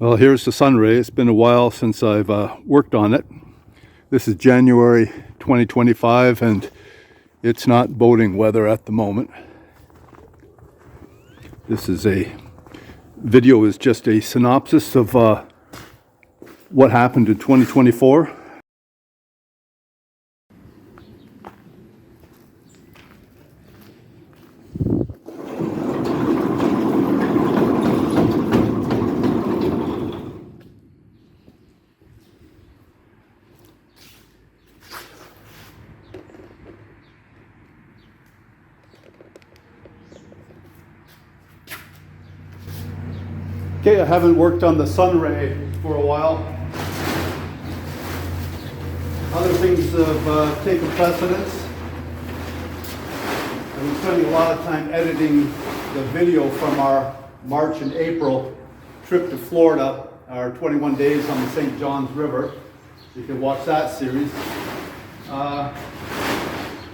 Well, here's the SunRay. It's been a while since I've worked on it. This is January 2025 and it's not boating weather at the moment. This is video is just a synopsis of what happened in 2024. Okay, I haven't worked on the SunRay for a while. Other things have taken precedence. I've been spending a lot of time editing the video from our March and April trip to Florida, our 21 days on the St. Johns River. You can watch that series.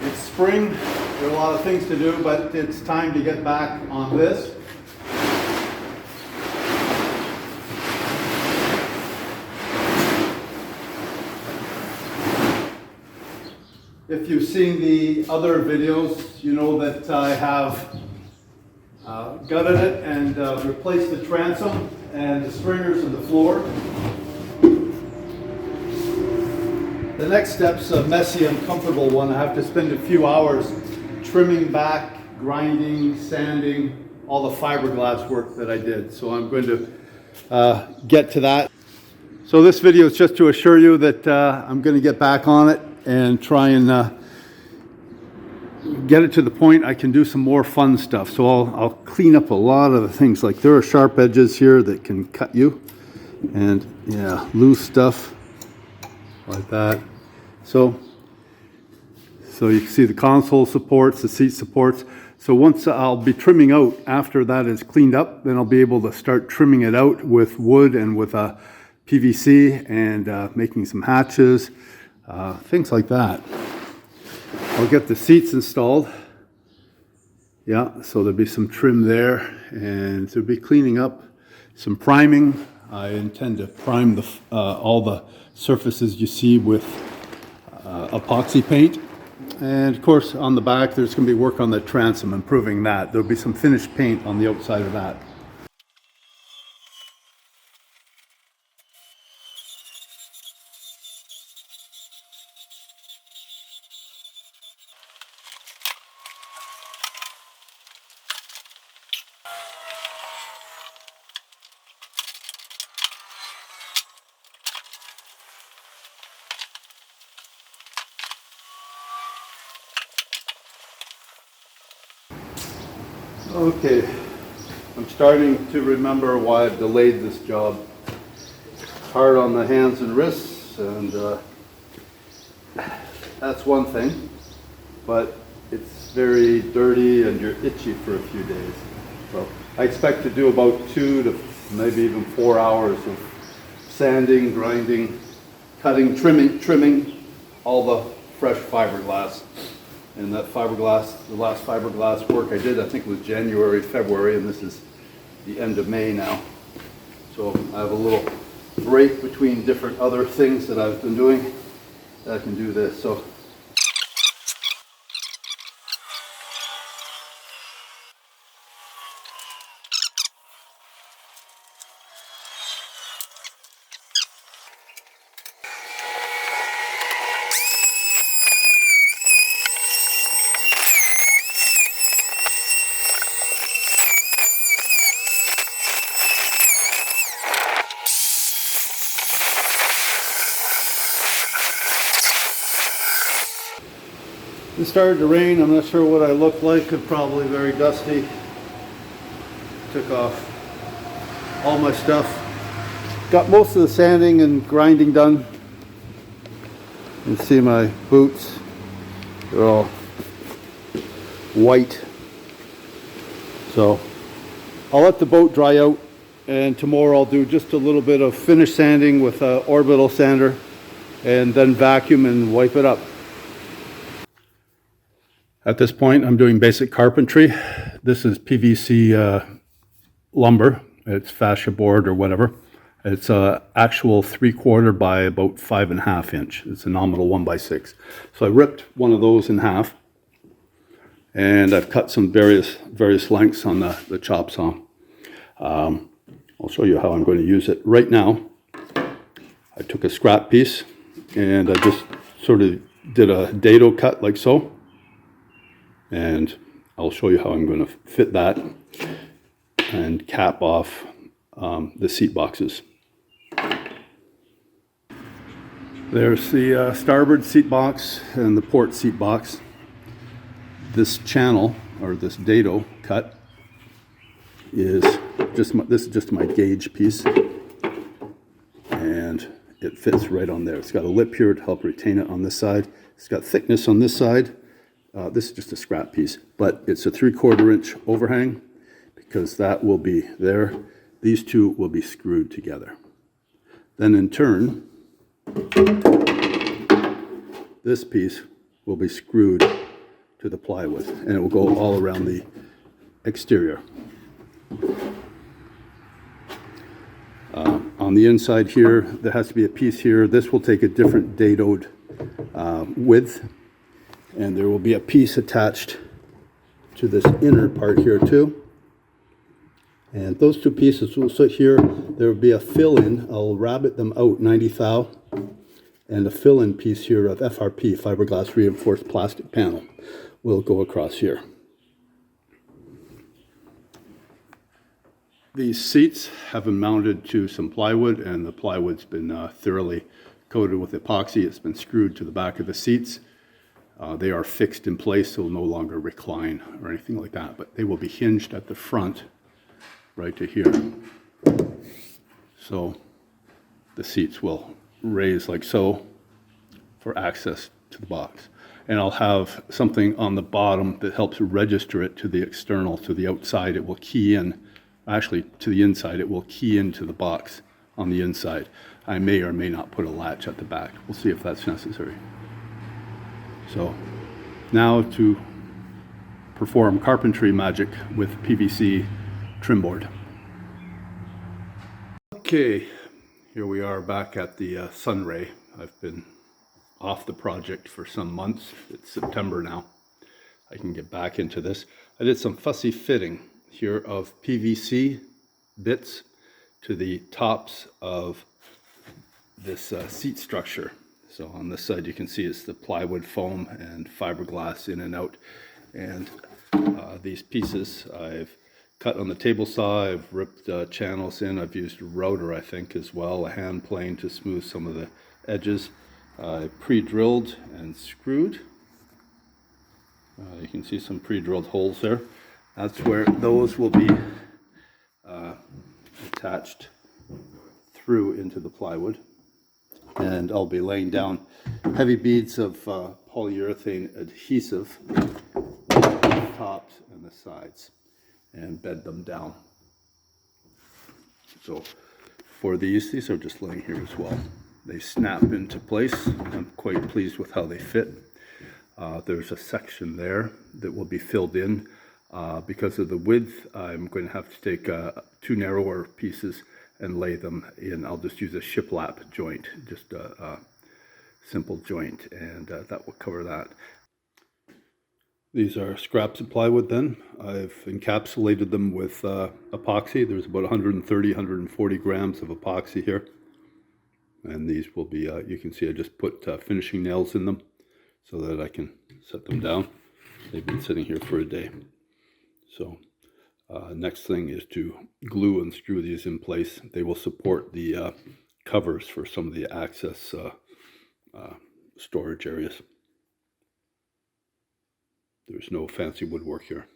It's spring, there are a lot of things to do, but it's time to get back on this. If you've seen the other videos, you know that I have gutted it and replaced the transom and the stringers in the floor. The next step's a messy, uncomfortable one. I have to spend a few hours trimming back, grinding, sanding, all the fiberglass work that I did. So I'm going to get to that. So this video is just to assure you that I'm going to get back on it and try and get it to the point I can do some more fun stuff. So I'll clean up a lot of the things. Like there are sharp edges here that can cut you, and yeah, loose stuff like that. So you can see the console supports, the seat supports. So once I'll be trimming out, after that is cleaned up, then I'll be able to start trimming it out with wood and with a PVC and making some hatches. Things like that. I'll get the seats installed. Yeah, so there'll be some trim there, and there'll be cleaning up, some priming. I intend to prime all the surfaces you see with epoxy paint. And of course, on the back, there's going to be work on the transom, improving that. There'll be some finished paint on the outside of that. Okay, I'm starting to remember why I've delayed this job. It's hard on the hands and wrists, and that's one thing, but it's very dirty and you're itchy for a few days. So I expect to do about 2 to maybe even 4 hours of sanding, grinding, cutting, trimming all the fresh fiberglass. And that fiberglass, the last fiberglass work I did, I think it was January, February, and this is the end of May now. So I have a little break between different other things that I've been doing that I can do this. So it started to rain. I'm not sure what I look like. I'm probably very dusty. Took off all my stuff. Got most of the sanding and grinding done. You can see my boots. They're all white. So I'll let the boat dry out, and tomorrow I'll do just a little bit of finish sanding with an orbital sander and then vacuum and wipe it up. At this point, I'm doing basic carpentry. This is PVC lumber. It's fascia board or whatever. It's a actual 3/4 by about 5.5 inch. It's a nominal 1x6. So I ripped one of those in half, and I've cut some various lengths on the chop saw. I'll show you how I'm going to use it. Right now, I took a scrap piece and I just sort of did a dado cut like so. And I'll show you how I'm going to fit that and cap off the seat boxes. There's the starboard seat box and the port seat box. This channel, or this dado cut, is just my gauge piece, and it fits right on there. It's got a lip here to help retain it on this side. It's got thickness on this side. This is just a scrap piece, but it's a 3/4 inch overhang, because that will be there. These two will be screwed together. Then in turn, this piece will be screwed to the plywood, and it will go all around the exterior. On the inside here, there has to be a piece here. This will take a different dadoed width, and there will be a piece attached to this inner part here too. And those two pieces will sit here. There will be a fill-in. I'll rabbet them out 90 thou, and a fill-in piece here of FRP, fiberglass reinforced plastic panel, will go across here. These seats have been mounted to some plywood, and the plywood's been thoroughly coated with epoxy. It's been screwed to the back of the seats. They are fixed in place, so will no longer recline or anything like that, but they will be hinged at the front right to here. So the seats will raise like so for access to the box. And I'll have something on the bottom that helps register it to the external, to the outside. It will key in, actually to the inside, it will key into the box on the inside. I may or may not put a latch at the back. We'll see if that's necessary. So now to perform carpentry magic with PVC trim board. Okay, here we are back at the SunRay. I've been off the project for some months. It's September now. I can get back into this. I did some fussy fitting here of PVC bits to the tops of this seat structure. So on this side you can see it's the plywood foam and fiberglass in and out. And these pieces I've cut on the table saw. I've ripped channels in. I've used a router, I think, as well, a hand plane to smooth some of the edges. I pre-drilled and screwed. You can see some pre-drilled holes there. That's where those will be attached through into the plywood. And I'll be laying down heavy beads of polyurethane adhesive on the tops and the sides, and bed them down. So for these are just laying here as well. They snap into place. I'm quite pleased with how they fit. There's a section there that will be filled in. Because of the width, I'm going to have to take two narrower pieces and lay them in. I'll just use a shiplap joint, just a simple joint, and that will cover that. These are scraps of plywood then. I've encapsulated them with epoxy. There's about 130, 140 grams of epoxy here. And these will be, you can see I just put finishing nails in them so that I can set them down. They've been sitting here for a day. So next thing is to glue and screw these in place. They will support the covers for some of the access storage areas. There's no fancy woodwork here.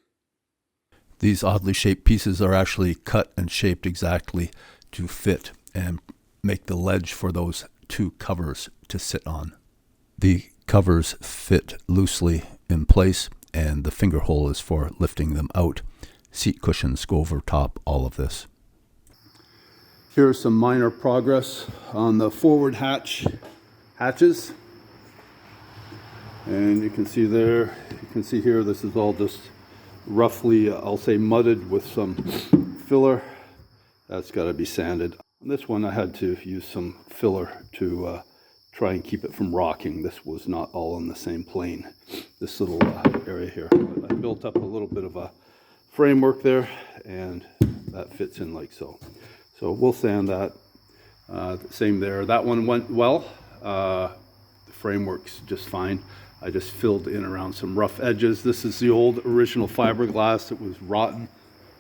These oddly shaped pieces are actually cut and shaped exactly to fit and make the ledge for those two covers to sit on. The covers fit loosely in place, and the finger hole is for lifting them out. Seat cushions go over top all of this. Here's some minor progress on the forward hatches. And you can see there, you can see here, this is all just roughly, I'll say mudded with some filler. That's got to be sanded. On this one, I had to use some filler to try and keep it from rocking. This was not all on the same plane, this little area here. But I built up a little bit of a framework there, and that fits in like so. So we'll sand that. Same there. That one went well. The framework's just fine. I just filled in around some rough edges. This is the old original fiberglass that was rotten,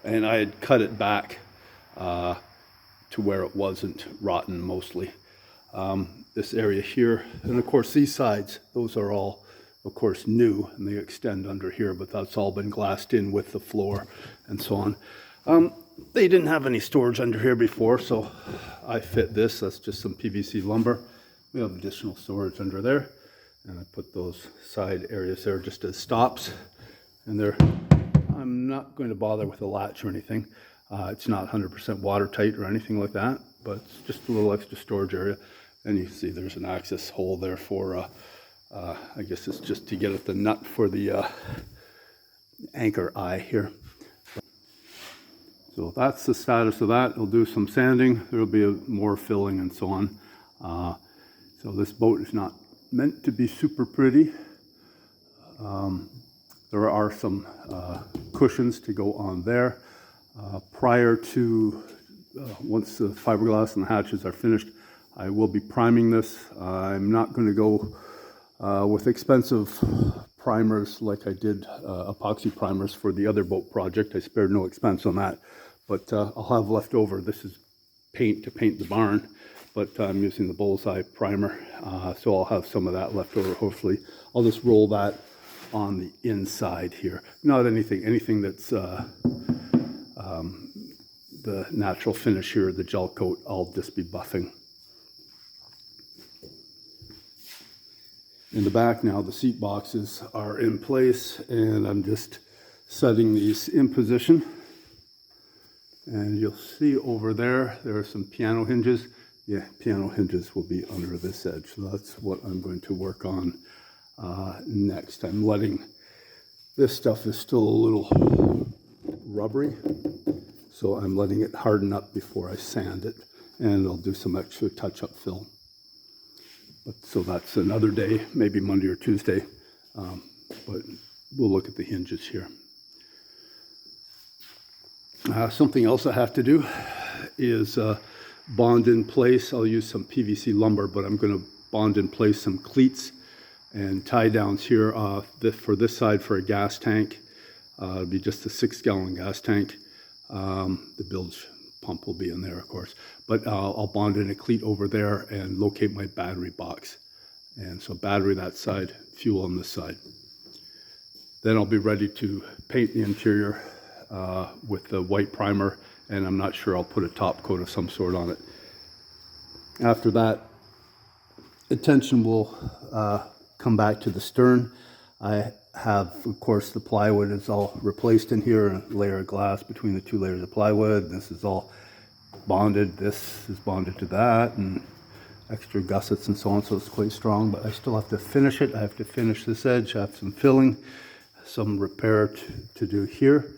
and I had cut it back to where it wasn't rotten mostly. This area here, and of course these sides, those are all of course new, and they extend under here, but that's all been glassed in with the floor and so on. They didn't have any storage under here before, so I fit this. That's just some PVC lumber. We have additional storage under there, and I put those side areas there just as stops, and I'm not going to bother with a latch or anything. It's not 100% watertight or anything like that, but it's just a little extra storage area. And you see there's an access hole there for, I guess it's just to get at the nut for the anchor eye here. So that's the status of that. We'll do some sanding. There'll be more filling and so on. So this boat is not meant to be super pretty. There are some cushions to go on there. Prior to, once the fiberglass and the hatches are finished, I will be priming this. I'm not going to go with expensive primers like I did epoxy primers for the other boat project. I spared no expense on that, but I'll have left over. This is paint to paint the barn, but I'm using the bullseye primer, so I'll have some of that left over. Hopefully I'll just roll that on the inside here. Not anything that's the natural finish here, the gel coat, I'll just be buffing. In the back now, the seat boxes are in place, and I'm just setting these in position. And you'll see over there are some piano hinges. Yeah, piano hinges will be under this edge. So that's what I'm going to work on next. I'm letting, this stuff is still a little rubbery, so I'm letting it harden up before I sand it, and I'll do some extra touch-up fill. But so that's another day, maybe Monday or Tuesday, but we'll look at the hinges here. Something else I have to do is bond in place. I'll use some PVC lumber, but I'm going to bond in place some cleats and tie downs here for this side for a gas tank. It'll be just a 6-gallon gas tank. The bilge pump will be in there, of course, but I'll bond in a cleat over there and locate my battery box. And so battery that side, fuel on this side. Then I'll be ready to paint the interior with the white primer, and I'm not sure, I'll put a top coat of some sort on it. After that, attention will come back to the stern. I have, of course, the plywood is all replaced in here, a layer of glass between the 2 layers of plywood. This is all bonded. This is bonded to that, and extra gussets and so on, so it's quite strong, but I still have to finish it. I have to finish this edge. I have some filling, some repair to do here.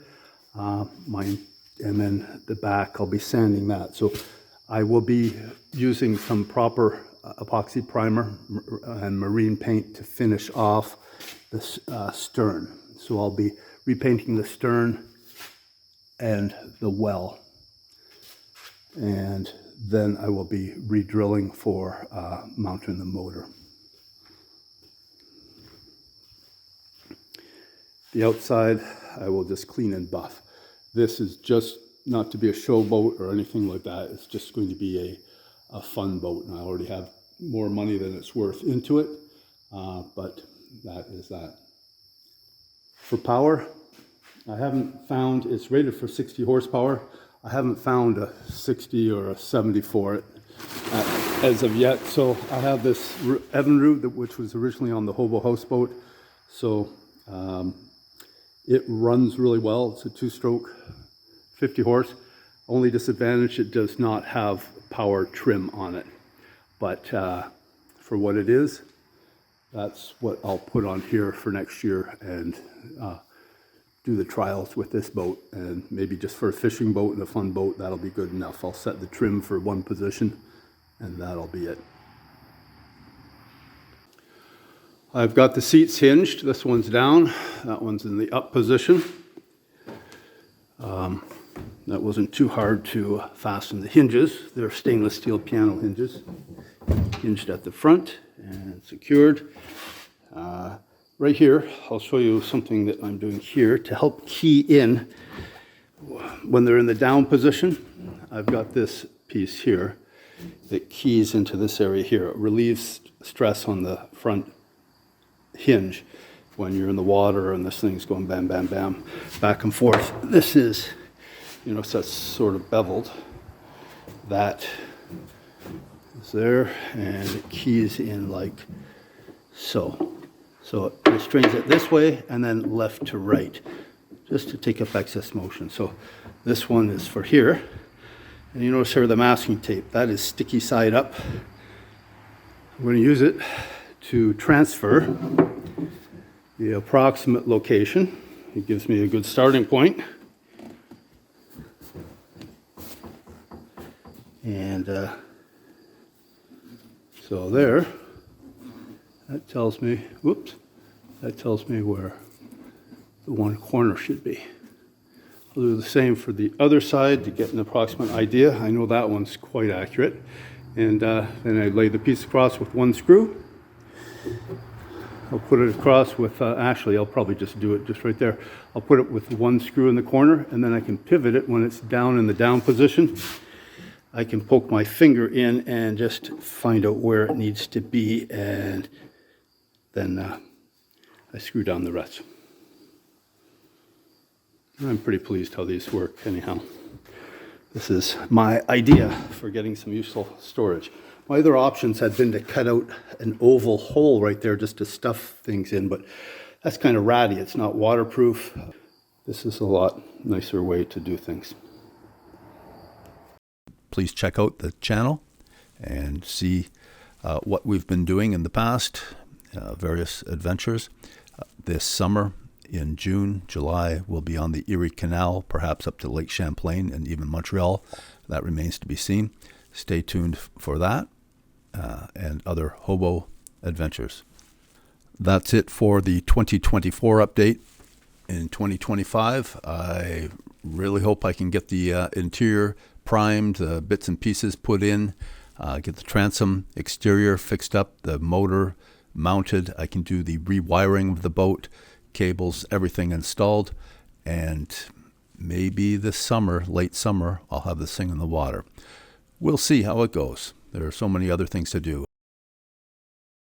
And then the back, I'll be sanding that. So I will be using some proper epoxy primer and marine paint to finish off the stern. So I'll be repainting the stern and the well. And then I will be re-drilling for mounting the motor. The outside, I will just clean and buff. This is just not to be a show boat or anything like that. It's just going to be a fun boat, and I already have more money than it's worth into it, but that is that. For power, I haven't found, it's rated for 60 horsepower. I haven't found a 60 or a 70 for it as of yet. So I have this Evinrude, which was originally on the HOBO houseboat. So it runs really well. It's a 2-stroke, 50 horse. Only disadvantage, it does not have power trim on it. But for what it is, that's what I'll put on here for next year and do the trials with this boat, and maybe just for a fishing boat and a fun boat, that'll be good enough. I'll set the trim for one position and that'll be it. I've got the seats hinged. This one's down, that one's in the up position. That wasn't too hard to fasten the hinges. They're stainless steel piano hinges, hinged at the front and secured. Right here, I'll show you something that I'm doing here to help key in when they're in the down position. I've got this piece here that keys into this area here. It relieves stress on the front hinge when you're in the water and this thing's going bam, bam, bam, back and forth. This is, you know, so it's sort of beveled. That is there, and it keys in like so. So it restrains it this way and then left to right, just to take up excess motion. So this one is for here. And you notice here the masking tape, that is sticky side up. I'm going to use it to transfer the approximate location. It gives me a good starting point. And so there, that tells me, whoops, that tells me where the one corner should be. I'll do the same for the other side to get an approximate idea. I know that one's quite accurate. And then I lay the piece across with one screw. I'll put it across with, actually I'll probably just do it just right there. I'll put it with one screw in the corner, and then I can pivot it when it's down in the down position. I can poke my finger in and just find out where it needs to be, and then I screw down the rest. I'm pretty pleased how these work anyhow. This is my idea for getting some useful storage. My other options had been to cut out an oval hole right there just to stuff things in, but that's kind of ratty. It's not waterproof. This is a lot nicer way to do things. Please check out the channel and see what we've been doing in the past, various adventures. This summer, in June, July, we'll be on the Erie Canal, perhaps up to Lake Champlain and even Montreal. That remains to be seen. Stay tuned for that and other HOBO adventures. That's it for the 2024 update. In 2025, I really hope I can get the interior primed, the bits and pieces put in, get the transom exterior fixed up, the motor mounted. I can do the rewiring of the boat, cables, everything installed, and maybe this summer, late summer, I'll have this thing in the water. We'll see how it goes. There are so many other things to do.